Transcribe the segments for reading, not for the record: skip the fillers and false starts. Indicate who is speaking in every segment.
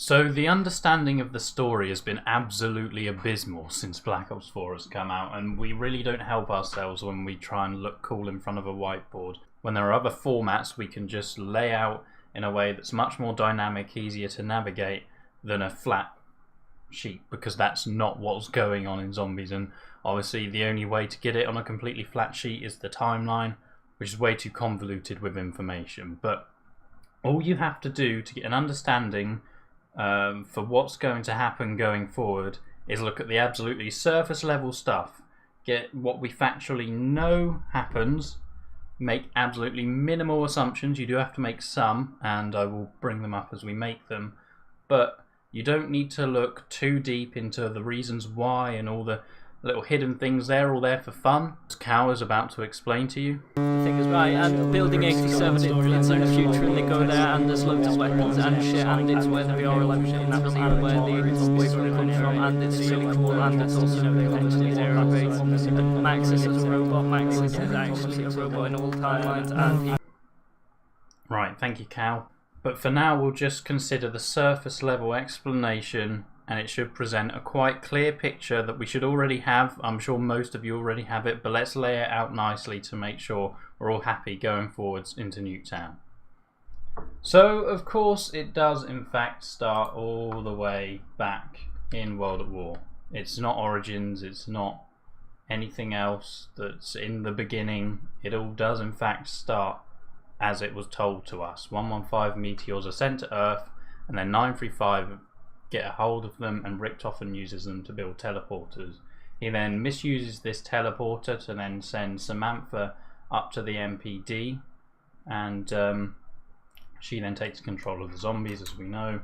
Speaker 1: So the understanding of the story has been absolutely abysmal since Black Ops 4 has come out, and we really don't help ourselves when we try and look cool in front of a whiteboard. When there are other formats we can just lay out in a way that's much more dynamic, easier to navigate than a flat sheet, because that's not what's going on in Zombies. And obviously the only way to get it on a completely flat sheet is the timeline, which is way too convoluted with information. But all you have to do to get an understanding for what's going to happen going forward is look at the absolutely surface level stuff, get what we factually know happens, make absolutely minimal assumptions. You do have to make some, and I will bring them up as we make them, but you don't need to look too deep into the reasons why and all the little hidden things. They're all there for fun, as Cal is about to explain to you.
Speaker 2: Thing is right, and Building 87, it's in the future, and they go there, and there's loads of weapons and shit, and it's where the VR11 happens, and where the wiggle comes from, and it's really cool, and it's also potentially aerobate. And Maxis is a robot. Maxis is actually a robot in all timelines, and
Speaker 1: Right, thank you, Cal. But for now, we'll just consider the surface level explanation, and it should present a quite clear picture that we should already have. I'm sure most of you already have it, but let's lay it out nicely to make sure we're all happy going forwards into Nuketown. So, of course, it does in fact start all the way back in World at War. It's not Origins, it's not anything else that's in the beginning. It all does in fact start as it was told to us. 115 meteors are sent to Earth, and then 935 get a hold of them, and Richtofen uses them to build teleporters. He then misuses this teleporter to then send Samantha up to the MPD, and she then takes control of the zombies, as we know.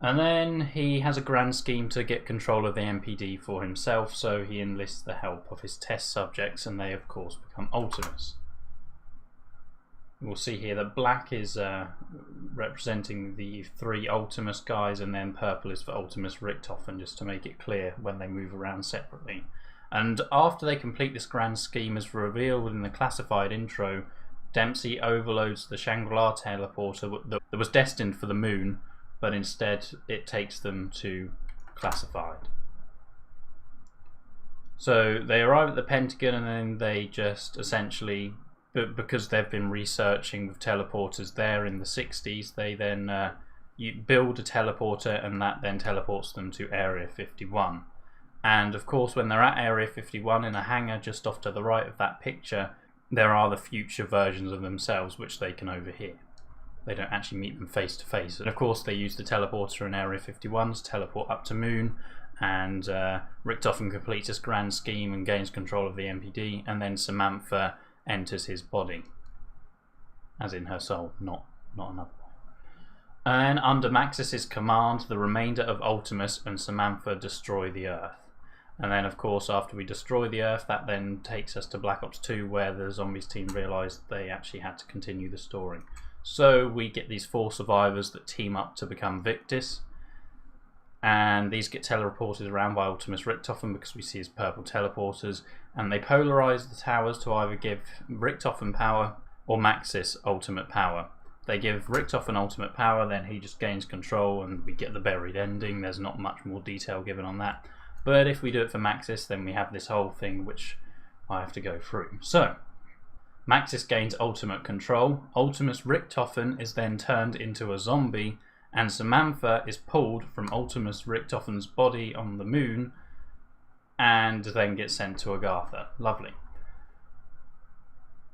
Speaker 1: And then he has a grand scheme to get control of the MPD for himself, so he enlists the help of his test subjects, and they of course become Ultimus. We'll see here that black is representing the 3 Ultimus guys, and then purple is for Ultimus Richtofen, just to make it clear when they move around separately. And after they complete this grand scheme, as revealed in the classified intro, Dempsey overloads the Shangri-La teleporter that was destined for the moon, but instead it takes them to classified. So they arrive at the Pentagon, and then they just essentially, but because they've been researching with teleporters there in the 60s, they then you build a teleporter, and that then teleports them to Area 51. And of course, when they're at Area 51 in a hangar just off to the right of that picture, there are the future versions of themselves which they can overhear. They don't actually meet them face to face. And of course, they use the teleporter in Area 51 to teleport up to Moon, and Richtofen completes his grand scheme and gains control of the MPD, and then Samantha enters his body, as in her soul, not another way. And under Maxis's command, the remainder of Ultimus and Samantha destroy the Earth. And then of course, after we destroy the Earth, that then takes us to Black Ops 2, where the Zombies team realised they actually had to continue the story. So we get these 4 survivors that team up to become Victis, and these get teleported around by Ultimus Richtofen because we see his purple teleporters, and they polarize the towers to either give Richtofen power or Maxis ultimate power. They give Richtofen ultimate power, then he just gains control, and we get the buried ending. There's not much more detail given on that, but if we do it for Maxis, then we have this whole thing which I have to go through. So Maxis gains ultimate control, Ultimus Richtofen is then turned into a zombie, and Samantha is pulled from Ultimus Richtofen's body on the moon and then gets sent to Agatha. Lovely.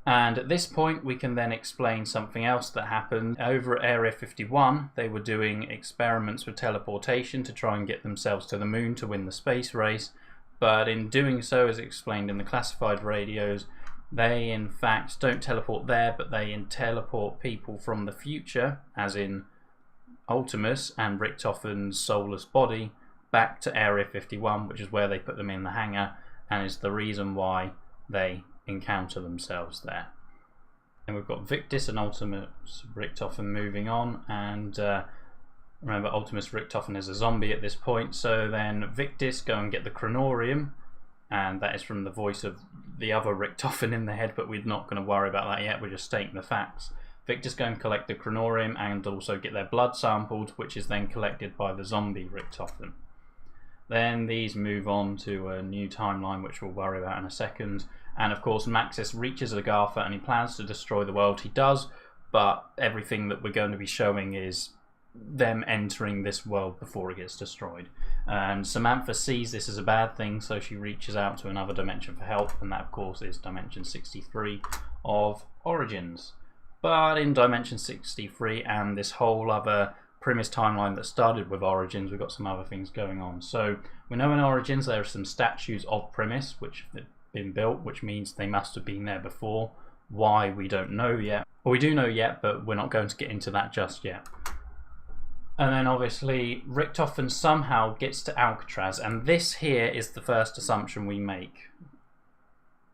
Speaker 1: And at this point we can then explain something else that happened. Over at Area 51 they were doing experiments with teleportation to try and get themselves to the moon to win the space race, but in doing so, as explained in the classified radios, they in fact don't teleport there, but they teleport people from the future, as in Ultimus and Richtofen's soulless body, back to Area 51, which is where they put them in the hangar, and is the reason why they encounter themselves there. And we've got Victis and Ultimus Richtofen moving on, and remember, Ultimus Richtofen is a zombie at this point, so then Victis go and get the Chronorium, and that is from the voice of the other Richtofen in the head, but we're not going to worry about that yet, we're just stating the facts. Victus go and collect the Chronorium and also get their blood sampled, which is then collected by the zombie Richtofen. Then these move on to a new timeline, which we'll worry about in a second. And of course, Maxis reaches Agartha and he plans to destroy the world. He does, but everything that we're going to be showing is them entering this world before it gets destroyed. And Samantha sees this as a bad thing, so she reaches out to another dimension for help, and that of course is Dimension 63 of Origins. But in Dimension 63 and this whole other Primis timeline that started with Origins, we've got some other things going on. So we know in Origins there are some statues of Primis which have been built, which means they must have been there before. Why, we don't know yet. Well, we do know yet, but we're not going to get into that just yet. And then obviously Richtofen somehow gets to Alcatraz, and this here is the first assumption we make.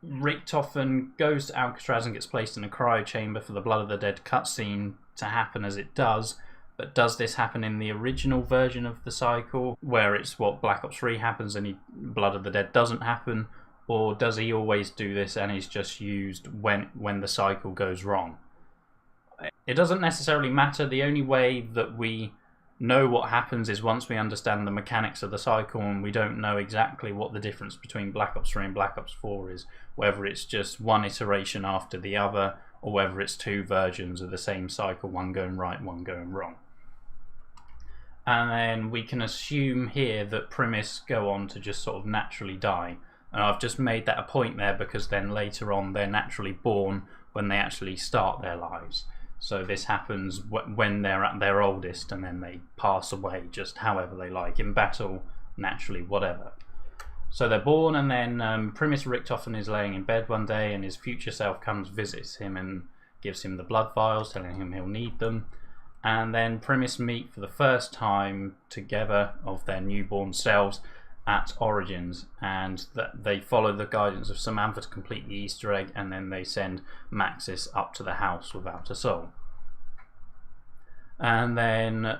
Speaker 1: Richtofen goes to Alcatraz and gets placed in a cryo chamber for the Blood of the Dead cutscene to happen as it does. But does this happen in the original version of the cycle, where it's what Black Ops 3 happens and Blood of the Dead doesn't happen? Or does he always do this and is just used when the cycle goes wrong? It doesn't necessarily matter. The only way that we know what happens is once we understand the mechanics of the cycle, and we don't know exactly what the difference between Black Ops 3 and Black Ops 4 is, whether it's just one iteration after the other, or whether it's two versions of the same cycle, one going right, one going wrong. And then we can assume here that Primis go on to just sort of naturally die. And I've just made that a point there because then later on they're naturally born when they actually start their lives. So this happens when they're at their oldest, and then they pass away just however they like, in battle, naturally, whatever. So they're born, and then Primis Richtofen is laying in bed one day, and his future self comes, visits him, and gives him the blood vials, telling him he'll need them. And then Primis meet for the first time together of their newborn selves at Origins, and that they follow the guidance of Samantha to complete the Easter egg, and then they send Maxis up to the house without a soul. And then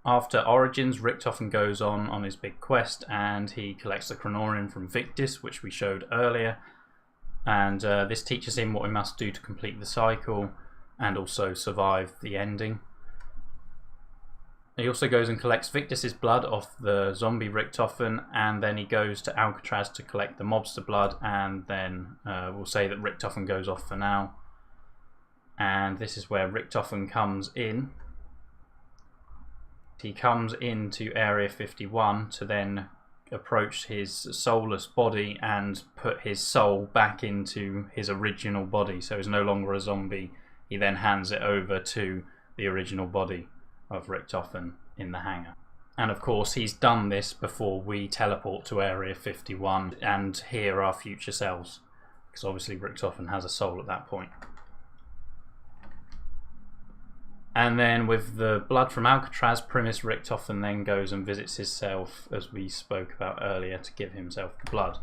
Speaker 1: after Origins, Richtofen goes on his big quest, and he collects the Chronorium from Victus, which we showed earlier, and this teaches him what he must do to complete the cycle and also survive the ending. He also goes and collects Victus's blood off the zombie Richtofen, and then he goes to Alcatraz to collect the mobster blood, and then we'll say that Richtofen goes off for now. And this is where Richtofen comes in. He comes into Area 51 to then approach his soulless body and put his soul back into his original body, so he's no longer a zombie. He then hands it over to the original body of Richtofen in the hangar. And of course he's done this before we teleport to Area 51 and hear our future selves, because obviously Richtofen has a soul at that point. And then with the blood from Alcatraz, Primis Richtofen then goes and visits himself, as we spoke about earlier, to give himself the blood.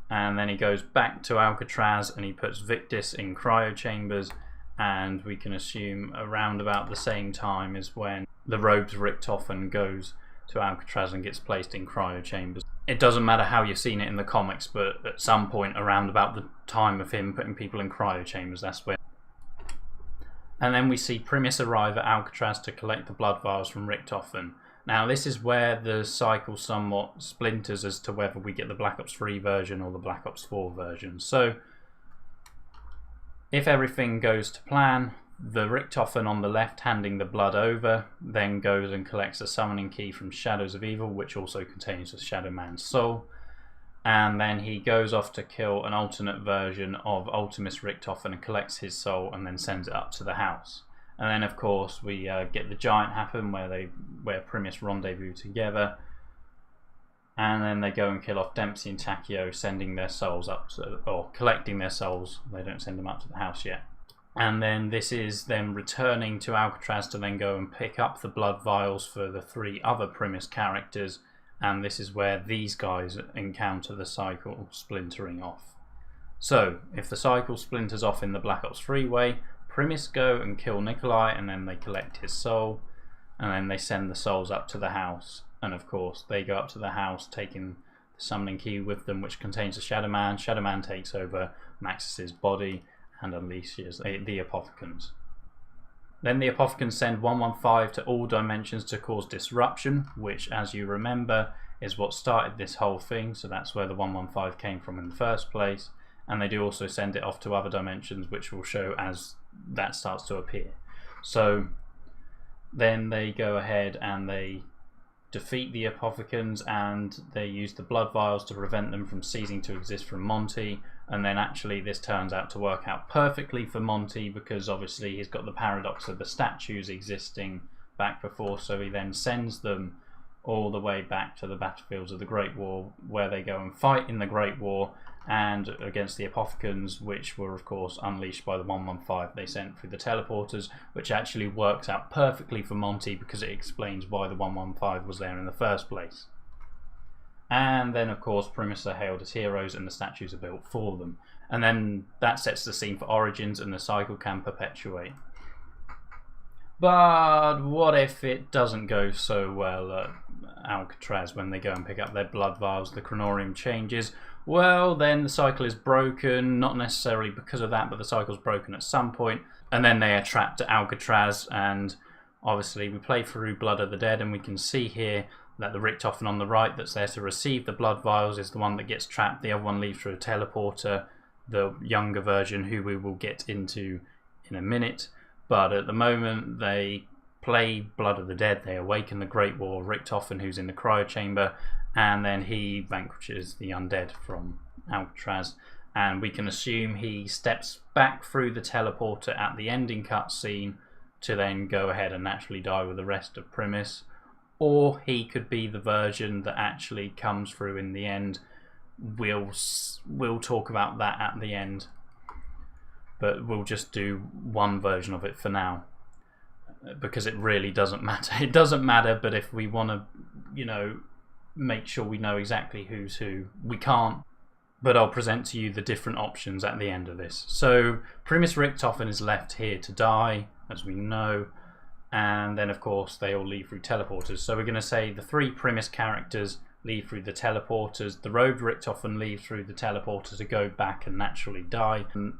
Speaker 1: And then he goes back to Alcatraz and he puts Victus in cryo chambers, and we can assume around about the same time is when the robed Richtofen goes to Alcatraz and gets placed in cryo chambers. It doesn't matter how you've seen it in the comics, but at some point around about the time of him putting people in cryo chambers, that's when. And then we see Primis arrive at Alcatraz to collect the blood vials from Richtofen. Now this is where the cycle somewhat splinters as to whether we get the Black Ops 3 version or the Black Ops 4 version. So if everything goes to plan, the Richtofen on the left handing the blood over then goes and collects a summoning key from Shadows of Evil, which also contains the Shadow Man's soul, and then he goes off to kill an alternate version of Ultimus Richtofen and collects his soul and then sends it up to the house. And then of course we get the giant happen where Primis rendezvous together, and then they go and kill off Dempsey and Takeo, sending their souls up to, or collecting their souls. They don't send them up to the house yet. And then this is them returning to Alcatraz to then go and pick up the blood vials for the three other Primis characters, and this is where these guys encounter the cycle splintering off. So if the cycle splinters off in the Black Ops 3 way, Primis go and kill Nikolai, and then they collect his soul, and then they send the souls up to the house. And of course they go up to the house taking the summoning key with them, which contains the Shadow Man. Shadow Man takes over Maxis's body and unleashes the Apothecans. Then the Apothecans send 115 to all dimensions to cause disruption, which, as you remember, is what started this whole thing, so that's where the 115 came from in the first place. And they do also send it off to other dimensions, which will show as that starts to appear. So then they go ahead and they defeat the Apothecans, and they use the blood vials to prevent them from ceasing to exist from Monty. And then actually this turns out to work out perfectly for Monty, because obviously he's got the paradox of the statues existing back before, so he then sends them all the way back to the battlefields of the Great War, where they go and fight in the Great War and against the Apothecans, which were of course unleashed by the 115 they sent through the teleporters, which actually works out perfectly for Monty because it explains why the 115 was there in the first place. And then of course Primis are hailed as heroes and the statues are built for them. And then that sets the scene for Origins, and the cycle can perpetuate. But what if it doesn't go so well at Alcatraz when they go and pick up their blood vials? The chronorium changes. Well, then the cycle is broken, not necessarily because of that, but the cycle's broken at some point, and then they are trapped at Alcatraz. And obviously we play through Blood of the Dead, and we can see here that the Richtofen on the right that's there to receive the blood vials is the one that gets trapped. The other one leaves through a teleporter, the younger version, who we will get into in a minute. But at the moment they play Blood of the Dead, they awaken the Great War Richtofen, who's in the cryo chamber, and then he vanquishes the undead from Alcatraz. And we can assume he steps back through the teleporter at the ending cutscene to then go ahead and naturally die with the rest of Primis. Or he could be the version that actually comes through in the end. We'll talk about that at the end, but we'll just do one version of it for now, because it really doesn't matter. It doesn't matter, but if we want to, make sure we know exactly who's who, we can't. But I'll present to you the different options at the end of this. So Primis Richtofen is left here to die, as we know, and then of course they all leave through teleporters. So we're going to say the 3 Primis characters leave through the teleporters, the robed Richtofen leave through the teleporter to go back and naturally die, and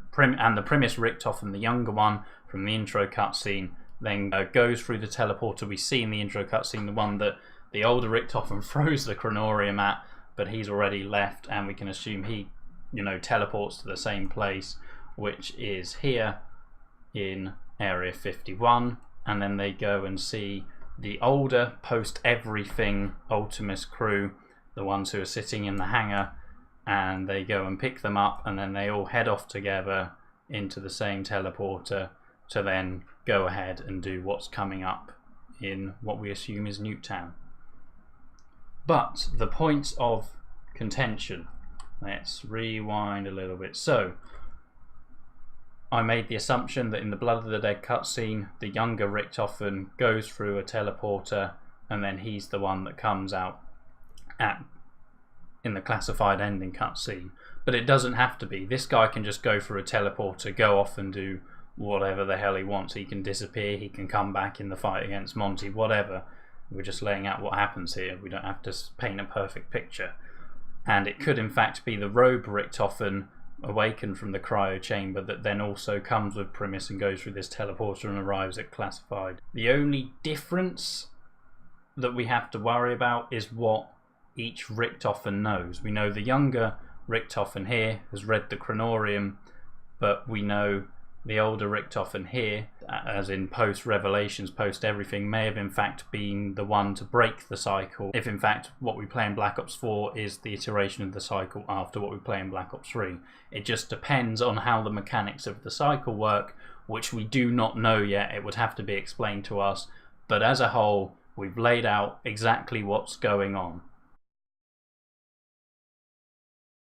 Speaker 1: the Primis Richtofen, the younger one from the intro cutscene, then goes through the teleporter we see in the intro cutscene, the one that the older Richtofen throws the chronorium at, but he's already left, and we can assume he teleports to the same place, which is here in Area 51. And then they go and see the older post everything Ultimus crew, the ones who are sitting in the hangar, and they go and pick them up, and then they all head off together into the same teleporter to then go ahead and do what's coming up in what we assume is Nuketown. But the points of contention, let's rewind a little bit. So I made the assumption that in the Blood of the Dead cutscene, the younger Richtofen goes through a teleporter, and then he's the one that comes out in the classified ending cutscene. But it doesn't have to be. This guy can just go through a teleporter, go off and do whatever the hell he wants. He can disappear, he can come back in the fight against Monty, whatever. We're just laying out what happens here. We don't have to paint a perfect picture. And it could in fact be the robe Richtofen awakened from the cryo chamber that then also comes with Primis and goes through this teleporter and arrives at classified. The only difference that we have to worry about is what each Richtofen knows. We know the younger Richtofen here has read the chronorium, but we know the older Richtofen here, as in post Revelations, post everything, may have in fact been the one to break the cycle, if in fact what we play in Black Ops 4 is the iteration of the cycle after what we play in Black Ops 3. It just depends on how the mechanics of the cycle work, which we do not know yet. It would have to be explained to us, but as a whole we've laid out exactly what's going on.